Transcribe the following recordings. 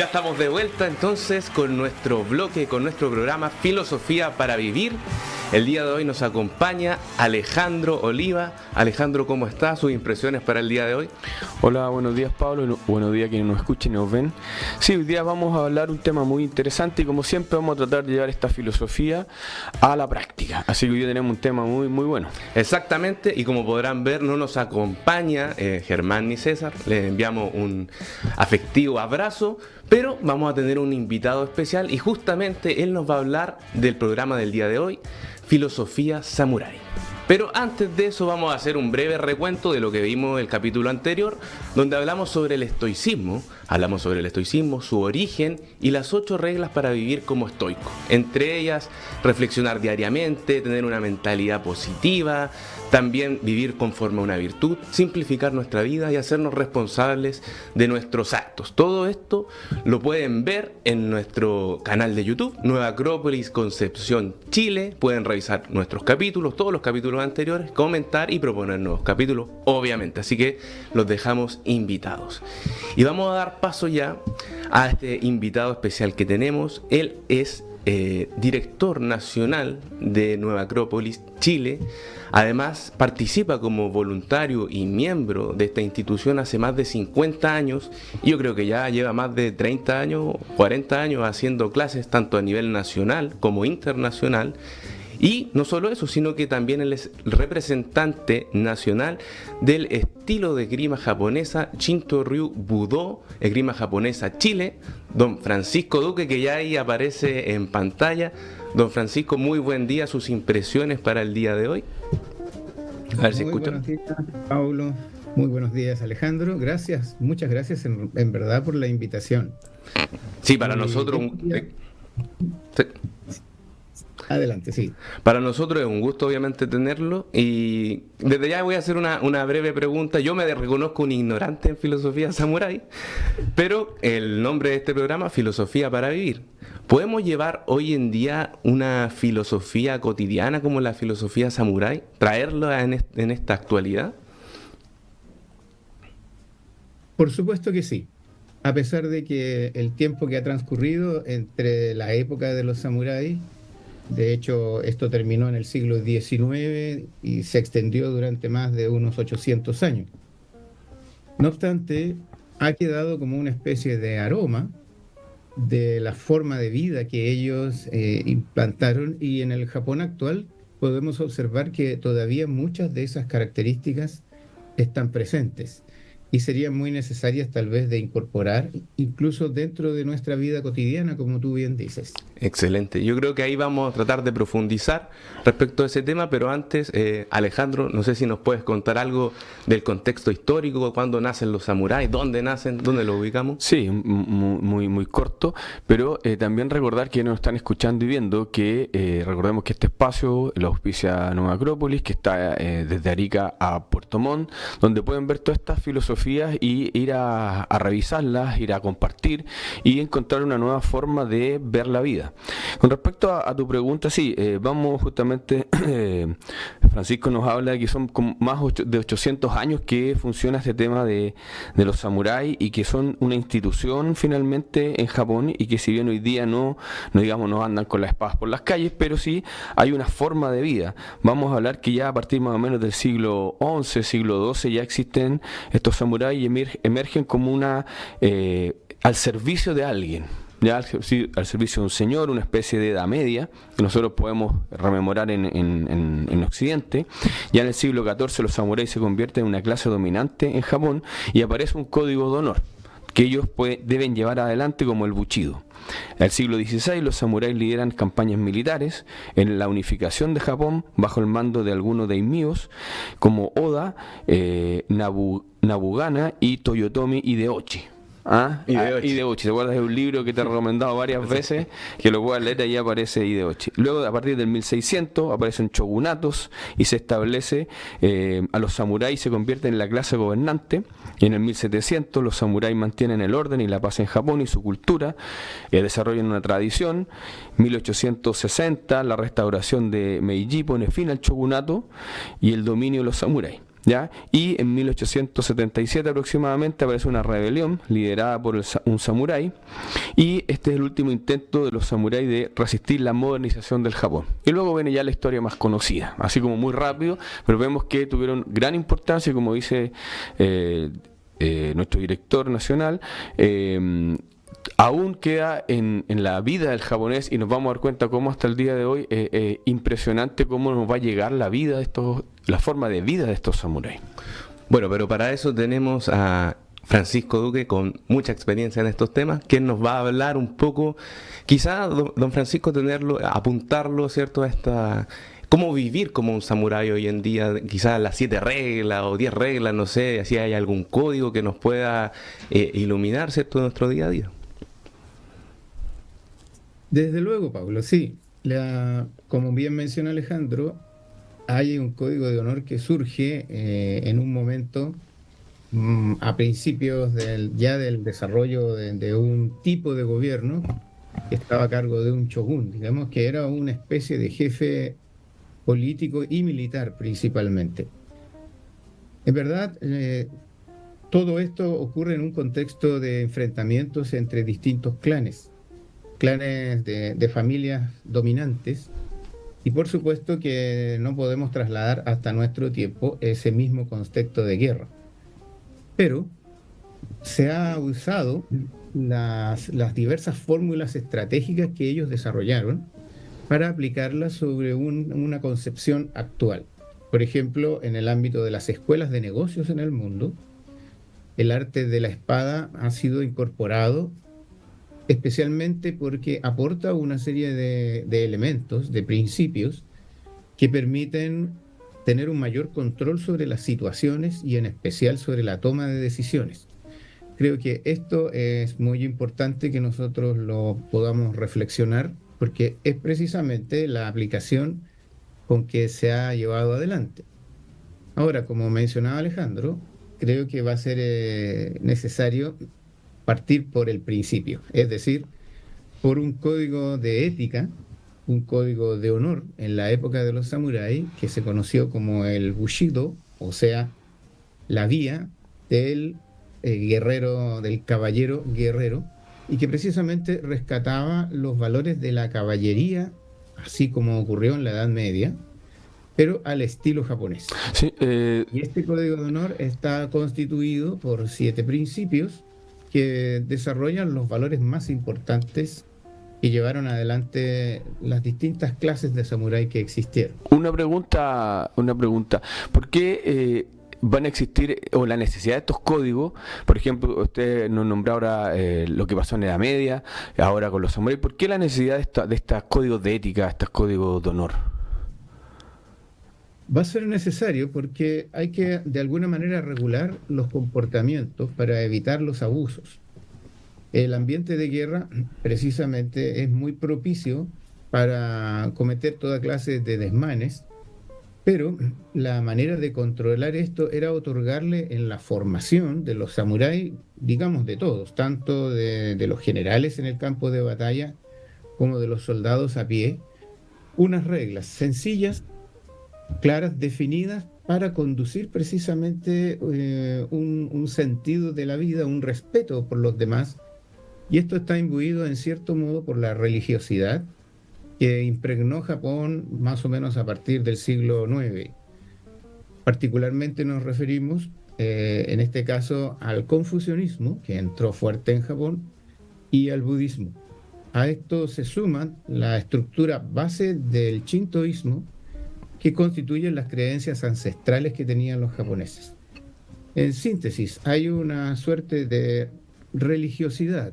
Ya estamos de vuelta entonces con nuestro bloque, con nuestro programa Filosofía para Vivir. El día de hoy nos acompaña Alejandro Oliva. Alejandro, ¿cómo está? ¿Sus impresiones para el día de hoy? Hola, buenos días Pablo, buenos días a quienes nos escuchen y nos ven. Sí, hoy día vamos a hablar un tema muy interesante y como siempre vamos a tratar de llevar esta filosofía a la práctica. Así que hoy día tenemos un tema muy bueno. Exactamente, y como podrán ver no nos acompaña Germán ni César. Les enviamos un afectivo abrazo, pero vamos a tener un invitado especial y justamente él nos va a hablar del programa del día de hoy, Filosofía Samurái. Pero antes de eso vamos a hacer un breve recuento de lo que vimos en el capítulo anterior, donde hablamos sobre el estoicismo, su origen y las 8 reglas para vivir como estoico. Entre ellas, reflexionar diariamente, tener una mentalidad positiva, también vivir conforme a una virtud, simplificar nuestra vida y hacernos responsables de nuestros actos. Todo esto lo pueden ver en nuestro canal de YouTube, Nueva Acrópolis Concepción, Chile. Pueden revisar nuestros capítulos, todos los capítulos anteriores, comentar y proponer nuevos capítulos, obviamente. Así que los dejamos invitados. Y vamos a dar paso ya a este invitado especial que tenemos. Él es director nacional de Nueva Acrópolis, Chile. Además, participa como voluntario y miembro de esta institución hace más de 50 años. Y yo creo que ya lleva más de 30 años, 40 años haciendo clases tanto a nivel nacional como internacional. Y no solo eso, sino que también él es representante nacional del estilo de esgrima japonesa Shinto-ryu Budo, esgrima japonesa Chile, don Francisco Duque, que ya ahí aparece en pantalla. Don Francisco, muy buen día, sus impresiones para el día de hoy. A ver si escuchan. Buenos días, Paulo. Muy buenos días, Alejandro. Gracias, muchas gracias en verdad por la invitación. Sí, para nosotros... Sí. Adelante, sí. Para nosotros es un gusto obviamente tenerlo y desde ya voy a hacer una breve pregunta. Yo me reconozco un ignorante en filosofía samurái, pero el nombre de este programa, Filosofía para Vivir. ¿Podemos llevar hoy en día una filosofía cotidiana como la filosofía samurái? ¿Traerla en esta actualidad? Por supuesto que sí. A pesar de que el tiempo que ha transcurrido entre la época de los samuráis, de hecho, esto terminó en el siglo XIX y se extendió durante más de unos 800 años. No obstante, ha quedado como una especie de aroma de la forma de vida que ellos implantaron, y en el Japón actual podemos observar que todavía muchas de esas características están presentes y serían muy necesarias tal vez de incorporar incluso dentro de nuestra vida cotidiana, como tú bien dices. Excelente. Yo creo que ahí vamos a tratar de profundizar respecto a ese tema, pero antes, Alejandro, no sé si nos puedes contar algo del contexto histórico, cuándo nacen los samuráis, dónde nacen, dónde los ubicamos. Sí, muy corto, pero también recordar que nos están escuchando y viendo que recordemos que este espacio lo auspicia Nueva Acrópolis, que está desde Arica a Puerto Montt, donde pueden ver todas estas filosofías y ir a revisarlas, ir a compartir y encontrar una nueva forma de ver la vida. Con respecto a tu pregunta, sí, vamos justamente, Francisco nos habla de que son más de 800 años que funciona este tema de los samuráis y que son una institución finalmente en Japón, y que si bien hoy día no andan con las espadas por las calles, pero sí hay una forma de vida. Vamos a hablar que ya a partir más o menos del siglo XI, siglo XII ya existen estos samuráis y emergen como una al servicio de alguien, ya al servicio de un señor, una especie de edad media que nosotros podemos rememorar en Occidente. Ya en el siglo XIV los samuráis se convierten en una clase dominante en Japón y aparece un código de honor que ellos deben llevar adelante, como el Bushido. En el siglo XVI los samuráis lideran campañas militares en la unificación de Japón bajo el mando de algunos daimyos como Oda, Nabugana y Toyotomi Hideyoshi. Hideyoshi, ¿te acuerdas de un libro que te he recomendado varias veces? Que lo puedas leer, ahí aparece Hideyoshi. Luego, a partir del 1600, aparecen shogunatos y se establece a los samuráis se convierten en la clase gobernante. Y en el 1700 los samuráis mantienen el orden y la paz en Japón y su cultura, desarrollan una tradición. 1860 la restauración de Meiji pone fin al shogunato y el dominio de los samuráis. ¿ya? Y en 1877 aproximadamente aparece una rebelión liderada por un samurái, y este es el último intento de los samuráis de resistir la modernización del Japón. Y luego viene ya la historia más conocida, así como muy rápido, pero vemos que tuvieron gran importancia, como dice nuestro director nacional. Aún queda en la vida del japonés, y nos vamos a dar cuenta cómo hasta el día de hoy impresionante cómo nos va a llegar la forma de vida de estos samuráis. Bueno, pero para eso tenemos a Francisco Duque, con mucha experiencia en estos temas, quien nos va a hablar un poco, quizá don Francisco apuntarlo, ¿cierto?, a esta... cómo vivir como un samurái hoy en día, quizás las 7 reglas o 10 reglas, no sé, si hay algún código que nos pueda iluminar, ¿cierto?, en nuestro día a día. Desde luego, Pablo, sí. Como bien menciona Alejandro, hay un código de honor que surge en un momento a principios del desarrollo de un tipo de gobierno que estaba a cargo de un shogun, digamos que era una especie de jefe político y militar principalmente. En verdad, todo esto ocurre en un contexto de enfrentamientos entre distintos clanes de familias dominantes, y por supuesto que no podemos trasladar hasta nuestro tiempo ese mismo contexto de guerra. Pero se ha usado las diversas fórmulas estratégicas que ellos desarrollaron para aplicarlas sobre una concepción actual. Por ejemplo, en el ámbito de las escuelas de negocios en el mundo, el arte de la espada ha sido incorporado especialmente porque aporta una serie de elementos, de principios, que permiten tener un mayor control sobre las situaciones y en especial sobre la toma de decisiones. Creo que esto es muy importante que nosotros lo podamos reflexionar, porque es precisamente la aplicación con que se ha llevado adelante. Ahora, como mencionaba Alejandro, creo que va a ser necesario partir por el principio, es decir, por un código de ética, un código de honor en la época de los samuráis, que se conoció como el Bushido, o sea, la vía del guerrero, del caballero guerrero, y que precisamente rescataba los valores de la caballería, así como ocurrió en la Edad Media, pero al estilo japonés. Sí, Y este código de honor está constituido por 7 principios que desarrollan los valores más importantes que llevaron adelante las distintas clases de samurái que existieron. Una pregunta. ¿Por qué van a existir, o la necesidad de estos códigos? Por ejemplo, usted nos nombró ahora lo que pasó en la Edad Media, ahora con los samuráis. ¿Por qué la necesidad de estos códigos de ética, estos códigos de honor? Va a ser necesario porque hay que de alguna manera regular los comportamientos para evitar los abusos. El ambiente de guerra precisamente es muy propicio para cometer toda clase de desmanes, pero la manera de controlar esto era otorgarle en la formación de los samuráis, digamos de todos, tanto de los generales en el campo de batalla como de los soldados a pie, unas reglas sencillas, claras, definidas, para conducir precisamente un sentido de la vida, un respeto por los demás. Y esto está imbuido en cierto modo por la religiosidad que impregnó Japón más o menos a partir del siglo IX. Particularmente nos referimos en este caso al confucianismo, que entró fuerte en Japón, y al budismo. A esto se suma la estructura base del shintoísmo, que constituyen las creencias ancestrales que tenían los japoneses. En síntesis, hay una suerte de religiosidad,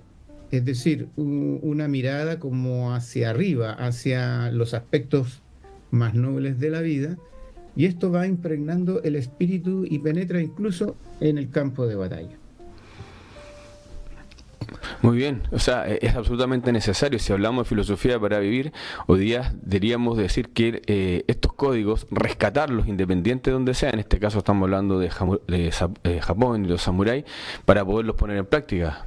es decir, una mirada como hacia arriba, hacia los aspectos más nobles de la vida, y esto va impregnando el espíritu y penetra incluso en el campo de batalla. Muy bien, o sea, es absolutamente necesario. Si hablamos de filosofía para vivir, hoy día deberíamos decir que estos códigos, rescatarlos independiente de donde sea, en este caso estamos hablando de Japón y los samuráis, para poderlos poner en práctica.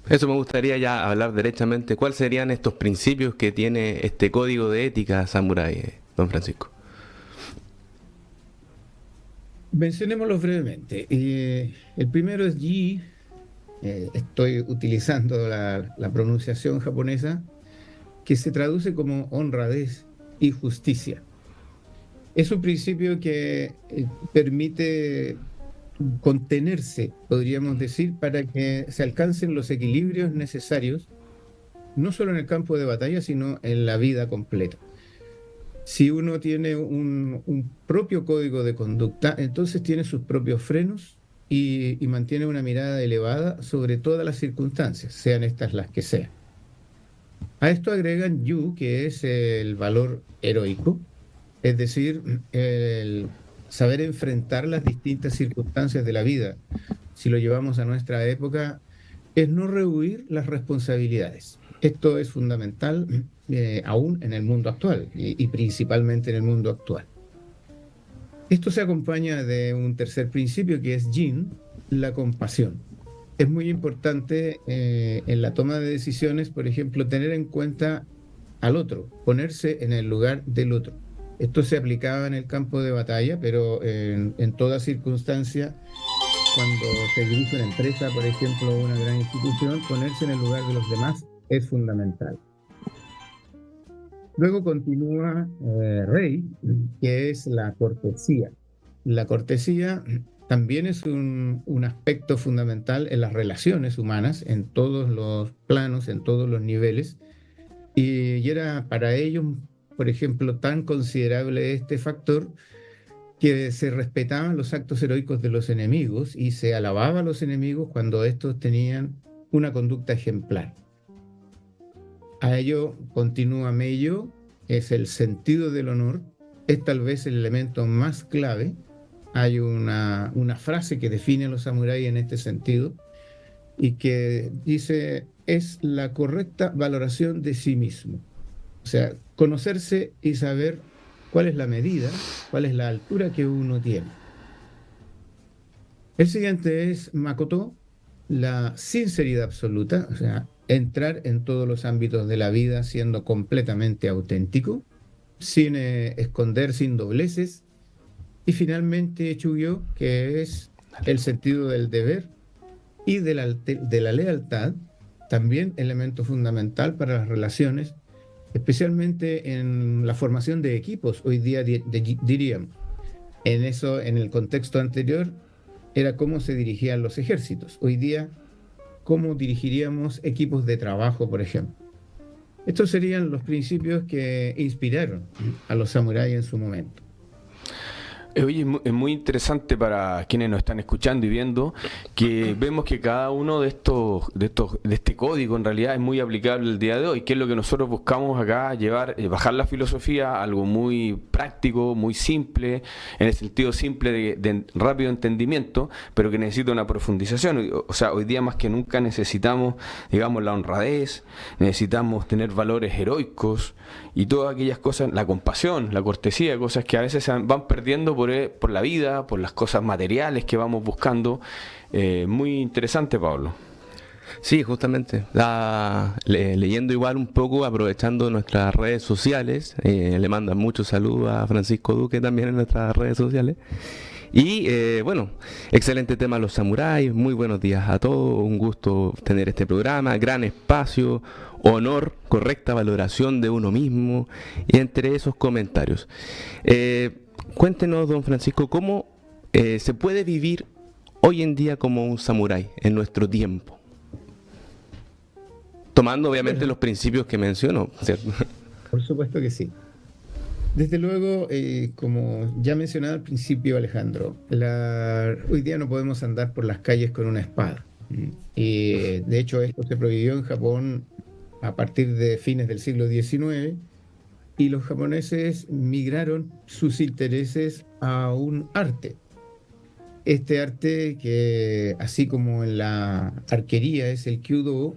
Eso me gustaría ya hablar derechamente. ¿Cuáles serían estos principios que tiene este código de ética samurái, don Francisco? Mencionémoslos brevemente. El primero es Yi. Estoy utilizando la pronunciación japonesa, que se traduce como honradez y justicia. Es un principio que permite contenerse, podríamos decir, para que se alcancen los equilibrios necesarios, no solo en el campo de batalla, sino en la vida completa. Si uno tiene un propio código de conducta, entonces tiene sus propios frenos y mantiene una mirada elevada sobre todas las circunstancias, sean estas las que sean. A esto agregan Yu, que es el valor heroico, es decir, el saber enfrentar las distintas circunstancias de la vida. Si lo llevamos a nuestra época, es no rehuir las responsabilidades. Esto es fundamental aún en el mundo actual y principalmente en el mundo actual. Esto se acompaña de un tercer principio que es Jin, la compasión. Es muy importante en la toma de decisiones, por ejemplo, tener en cuenta al otro, ponerse en el lugar del otro. Esto se aplicaba en el campo de batalla, pero en toda circunstancia, cuando se dirige una empresa, por ejemplo, o una gran institución, ponerse en el lugar de los demás es fundamental. Luego continúa Rey, que es la cortesía. La cortesía también es un aspecto fundamental en las relaciones humanas, en todos los planos, en todos los niveles, y era para ellos, por ejemplo, tan considerable este factor que se respetaban los actos heroicos de los enemigos y se alababa a los enemigos cuando estos tenían una conducta ejemplar. A ello continúa Mello, es el sentido del honor, es tal vez el elemento más clave. Hay una frase que define a los samuráis en este sentido y que dice, es la correcta valoración de sí mismo. O sea, conocerse y saber cuál es la medida, cuál es la altura que uno tiene. El siguiente es Makoto, la sinceridad absoluta, o sea, entrar en todos los ámbitos de la vida siendo completamente auténtico, sin esconder, sin dobleces. Y finalmente Chugyo, que es el sentido del deber y de la lealtad, también elemento fundamental para las relaciones, especialmente en la formación de equipos, hoy día diríamos. En eso, en el contexto anterior, era cómo se dirigían los ejércitos. Hoy día, cómo dirigiríamos equipos de trabajo, por ejemplo. Estos serían los principios que inspiraron a los samuráis en su momento. Oye, es muy interesante para quienes nos están escuchando y viendo que vemos que cada uno de este código en realidad es muy aplicable el día de hoy, que es lo que nosotros buscamos acá, bajar la filosofía a algo muy práctico, muy simple, en el sentido simple de rápido entendimiento, pero que necesita una profundización. O sea, hoy día más que nunca necesitamos, digamos, la honradez, necesitamos tener valores heroicos y todas aquellas cosas, la compasión, la cortesía, cosas que a veces se van perdiendo por la vida, por las cosas materiales que vamos buscando. Muy interesante, Pablo. Sí, justamente. Leyendo igual un poco, aprovechando nuestras redes sociales, le mandan muchos saludos a Francisco Duque también en nuestras redes sociales. Y bueno, excelente tema los samuráis, muy buenos días a todos, un gusto tener este programa, gran espacio, honor, correcta valoración de uno mismo y entre esos comentarios. Cuéntenos, don Francisco, ¿cómo se puede vivir hoy en día como un samurái en nuestro tiempo? Tomando obviamente los principios que mencionó, ¿cierto? Por supuesto que sí. Desde luego, como ya mencionaba al principio Alejandro, hoy día no podemos andar por las calles con una espada. Y de hecho esto se prohibió en Japón a partir de fines del siglo XIX y los japoneses migraron sus intereses a un arte. Este arte que, así como en la arquería es el Kyudo,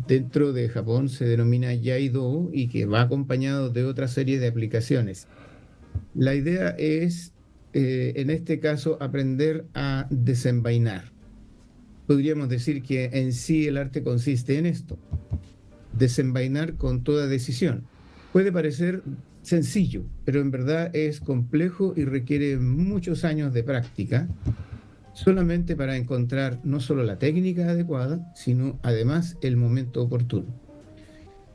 dentro de Japón se denomina Yaido y que va acompañado de otra serie de aplicaciones. La idea es, en este caso, aprender a desenvainar. Podríamos decir que en sí el arte consiste en esto, desenvainar con toda decisión. Puede parecer sencillo, pero en verdad es complejo y requiere muchos años de práctica, solamente para encontrar no solo la técnica adecuada, sino además el momento oportuno.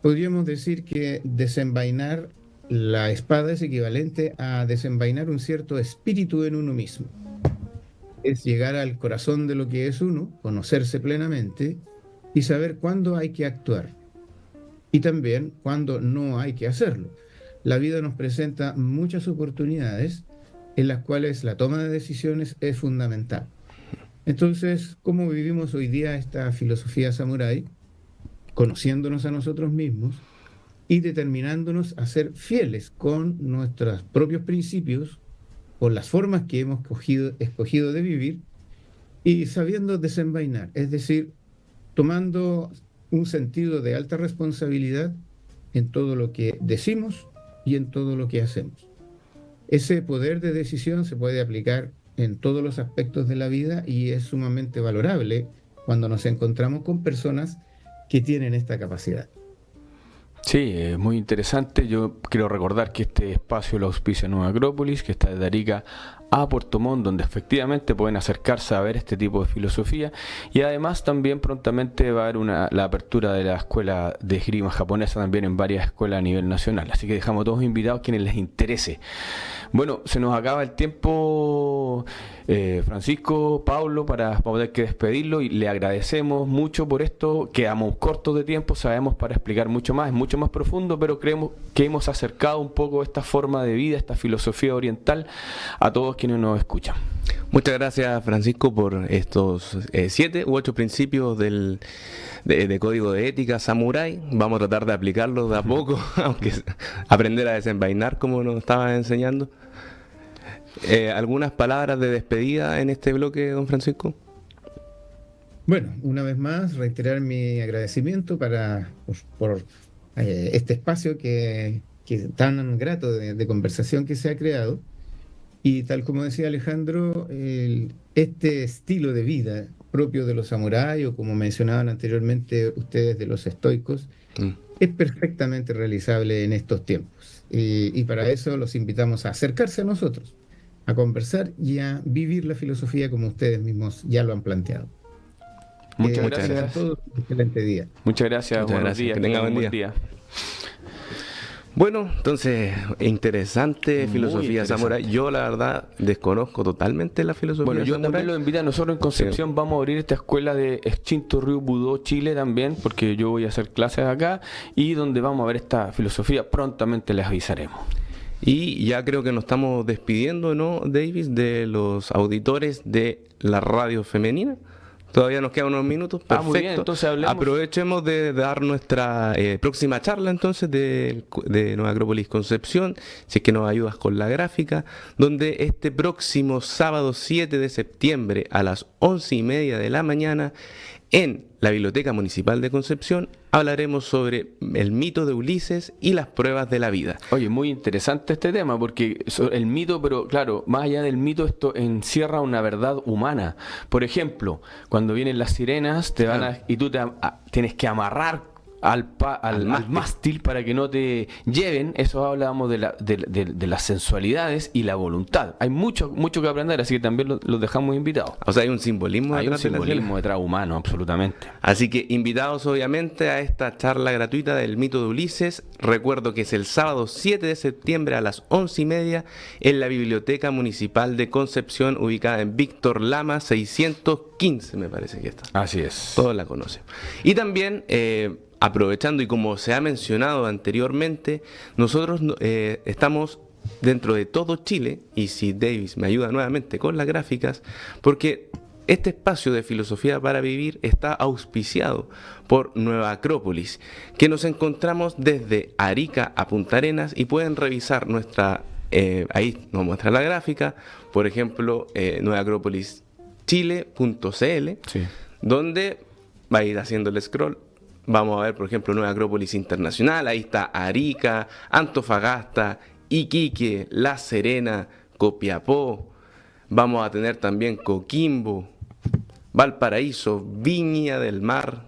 Podríamos decir que desenvainar la espada es equivalente a desenvainar un cierto espíritu en uno mismo. Es llegar al corazón de lo que es uno, conocerse plenamente y saber cuándo hay que actuar y también cuándo no hay que hacerlo. La vida nos presenta muchas oportunidades en las cuales la toma de decisiones es fundamental. Entonces, ¿cómo vivimos hoy día esta filosofía samurái? Conociéndonos a nosotros mismos y determinándonos a ser fieles con nuestros propios principios, con las formas que hemos escogido de vivir y sabiendo desenvainar, es decir, tomando un sentido de alta responsabilidad en todo lo que decimos y en todo lo que hacemos. Ese poder de decisión se puede aplicar en todos los aspectos de la vida y es sumamente valorable cuando nos encontramos con personas que tienen esta capacidad. Sí, es muy interesante. Yo quiero recordar que este espacio lo auspicia Nueva Acrópolis, que está desde Arica a Puerto Montt, donde efectivamente pueden acercarse a ver este tipo de filosofía, y además también prontamente va a haber la apertura de la escuela de esgrima japonesa también en varias escuelas a nivel nacional, así que dejamos todos invitados a quienes les interese. Bueno, se nos acaba el tiempo, Francisco, Pablo, para poder que despedirlo, y le agradecemos mucho por esto. Quedamos cortos de tiempo, sabemos, para explicar mucho más, es mucho más profundo, pero creemos que hemos acercado un poco esta forma de vida, esta filosofía oriental a todos quienes nos escuchan. Muchas gracias, Francisco, por estos 7 u 8 principios de código de ética samurái. Vamos a tratar de aplicarlos de a poco, aunque aprender a desenvainar, como nos estaba enseñando. ¿Algunas palabras de despedida en este bloque, don Francisco? Bueno, una vez más, reiterar mi agradecimiento por este espacio que tan grato de conversación que se ha creado. Y tal como decía Alejandro, este estilo de vida propio de los samuráis, o como mencionaban anteriormente ustedes, de los estoicos, es perfectamente realizable en estos tiempos. Y para eso los invitamos a acercarse a nosotros, a conversar y a vivir la filosofía como ustedes mismos ya lo han planteado. Muchas gracias a todos. Excelente día. Muchas gracias. Muchas buenos gracias. días. Que tenga buen día. Bueno, entonces, interesante filosofía samurái. Yo, la verdad, desconozco totalmente la filosofía Bueno, yo samurái. también lo invito. Nosotros en Concepción vamos a abrir esta escuela de Extinto Ryu Budo Chile también, porque yo voy a hacer clases acá, y donde vamos a ver esta filosofía, prontamente les avisaremos. Y ya creo que nos estamos despidiendo, ¿no, Davis, de los auditores de la radio femenina? Todavía nos quedan unos minutos. Perfecto. Muy bien, entonces hablemos. Aprovechemos de dar nuestra próxima charla entonces de Nueva Acrópolis Concepción, si es que nos ayudas con la gráfica, donde este próximo sábado 7 de septiembre a las 11:30 de la mañana en la Biblioteca Municipal de Concepción hablaremos sobre el mito de Ulises y las pruebas de la vida. Oye, muy interesante este tema, porque el mito, pero claro, más allá del mito, esto encierra una verdad humana. Por ejemplo, cuando vienen las sirenas, te van y tú tienes que amarrar al mástil para que no te lleven. Eso hablábamos de las sensualidades y la voluntad. Hay mucho que aprender, así que también los dejamos invitados. O sea, hay un simbolismo detrás humano, absolutamente. Así que invitados obviamente a esta charla gratuita del mito de Ulises. Recuerdo que es el sábado 7 de septiembre a las 11:30 en la Biblioteca Municipal de Concepción, ubicada en Víctor Lama 615, me parece que está. Así es. Todos la conocen. Y también aprovechando, y como se ha mencionado anteriormente, nosotros estamos dentro de todo Chile, y si Davis me ayuda nuevamente con las gráficas, porque este espacio de filosofía para vivir está auspiciado por Nueva Acrópolis, que nos encontramos desde Arica a Punta Arenas, y pueden revisar ahí nos muestra la gráfica, por ejemplo, nuevaacrópolischile.cl, Sí. donde va a ir haciendo el scroll. Vamos a ver, por ejemplo, Nueva Acrópolis Internacional, ahí está Arica, Antofagasta, Iquique, La Serena, Copiapó. Vamos a tener también Coquimbo, Valparaíso, Viña del Mar,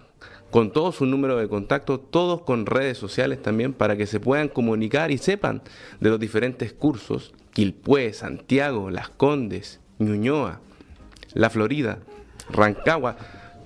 con todo su número de contacto, todos con redes sociales también, para que se puedan comunicar y sepan de los diferentes cursos: Quilpué, Santiago, Las Condes, Ñuñoa, La Florida, Rancagua.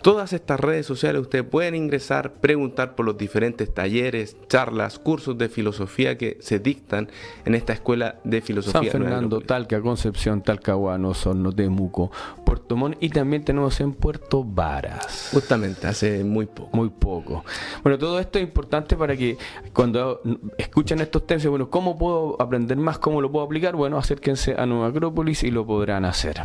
Todas estas redes sociales ustedes pueden ingresar, preguntar por los diferentes talleres, charlas, cursos de filosofía que se dictan en esta escuela de filosofía. San Fernando, Talca, Concepción, Talcahuano, Osorno, Temuco, Puerto Montt, y también tenemos en Puerto Varas. Justamente, hace muy poco. Muy poco. Bueno, todo esto es importante para que cuando escuchen estos temas, bueno, ¿cómo puedo aprender más? ¿Cómo lo puedo aplicar? Bueno, acérquense a Nueva Acrópolis y lo podrán hacer.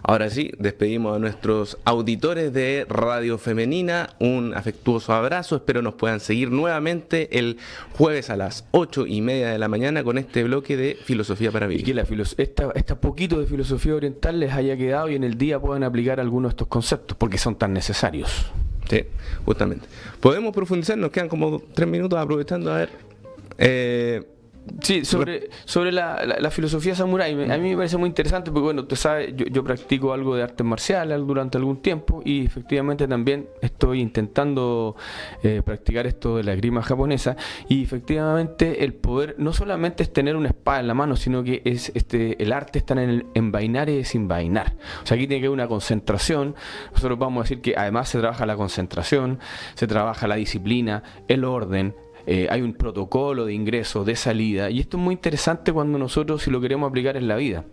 Ahora sí, despedimos a nuestros auditores de Radio Femenina. Un afectuoso abrazo. Espero nos puedan seguir nuevamente el jueves a las 8:30 de la mañana con este bloque de Filosofía para Vivir. Y que esta poquito de filosofía oriental les haya quedado y en el día puedan aplicar algunos de estos conceptos, porque son tan necesarios. Sí, justamente. Podemos profundizar, nos quedan como 3 minutos aprovechando, a ver. Sí, sobre la filosofía samurái, a mí me parece muy interesante porque, bueno, usted sabe, yo practico algo de artes marciales durante algún tiempo y efectivamente también estoy intentando practicar esto de la esgrima japonesa, y efectivamente el poder no solamente es tener una espada en la mano, sino que es el arte está en el envainar y desenvainar. O sea, aquí tiene que haber una concentración. Nosotros vamos a decir que además se trabaja la concentración, se trabaja la disciplina, el orden. Hay un protocolo de ingreso, de salida, y esto es muy interesante cuando nosotros, si lo queremos aplicar en la vida.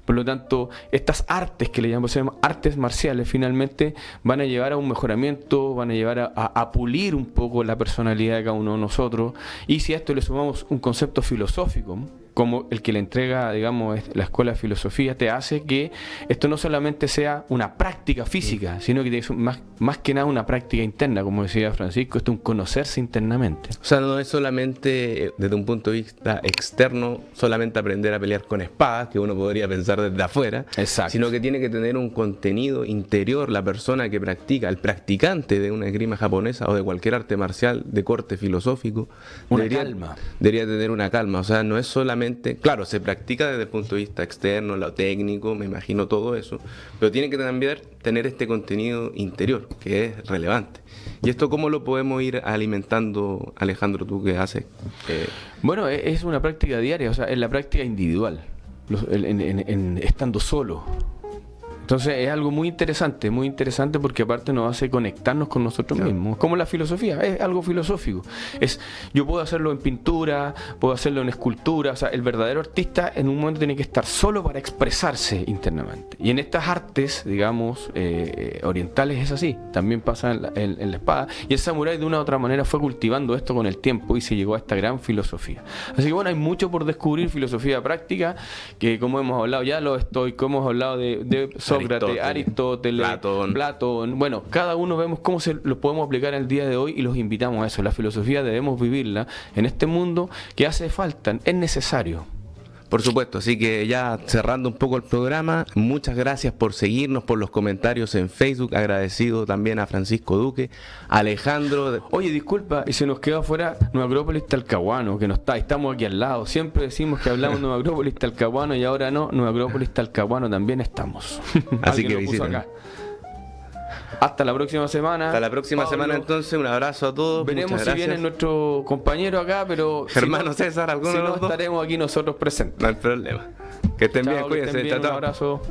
Por lo tanto, estas artes que le llamamos artes marciales, finalmente van a llevar a un mejoramiento, van a llevar a pulir un poco la personalidad de cada uno de nosotros. Y si a esto le sumamos un concepto filosófico, como el que le entrega, digamos, la Escuela de Filosofía, te hace que esto no solamente sea una práctica física, sino que es más que nada una práctica interna, como decía Francisco, esto es un conocerse internamente. O sea, no es solamente desde un punto de vista externo, solamente aprender a pelear con espadas, que uno podría pensar desde afuera. Exacto. Sino que tiene que tener un contenido interior. La persona que practica, el practicante de una esgrima japonesa o de cualquier arte marcial de corte filosófico, debería tener una calma. O sea, no es solamente, claro, se practica desde el punto de vista externo, lo técnico, me imagino todo eso, pero tiene que también tener este contenido interior, que es relevante. ¿Y esto cómo lo podemos ir alimentando, Alejandro, tú que haces? Bueno, es una práctica diaria, o sea, es la práctica individual, estando solo. Entonces es algo muy interesante porque aparte nos hace conectarnos con nosotros mismos. Como la filosofía, es algo filosófico. Yo puedo hacerlo en pintura, puedo hacerlo en escultura. O sea, el verdadero artista en un momento tiene que estar solo para expresarse internamente. Y en estas artes, digamos, orientales es así. También pasa en la espada. Y el samurái de una u otra manera fue cultivando esto con el tiempo y se llegó a esta gran filosofía. Así que bueno, hay mucho por descubrir, filosofía práctica, que como hemos hablado ya, hemos hablado de Sócrates, Aristóteles, Platón. Bueno, cada uno vemos cómo lo podemos aplicar el día de hoy y los invitamos a eso. La filosofía debemos vivirla en este mundo que hace falta, es necesario. Por supuesto, así que ya cerrando un poco el programa, muchas gracias por seguirnos, por los comentarios en Facebook, agradecido también a Francisco Duque, Alejandro. Oye, disculpa, y se nos quedó afuera Nueva Acrópolis Talcahuano, que no está, estamos aquí al lado, siempre decimos que hablamos de Nueva Acrópolis Talcahuano y ahora no, Nueva Acrópolis Talcahuano también estamos. Así que visiten. Hasta la próxima semana. Hasta la próxima semana, entonces, un abrazo a todos. Veremos si viene nuestro compañero acá, pero Hermano César, alguno de los dos. Estaremos aquí nosotros presentes. No hay problema. Que estén bien, cuídense. Un abrazo.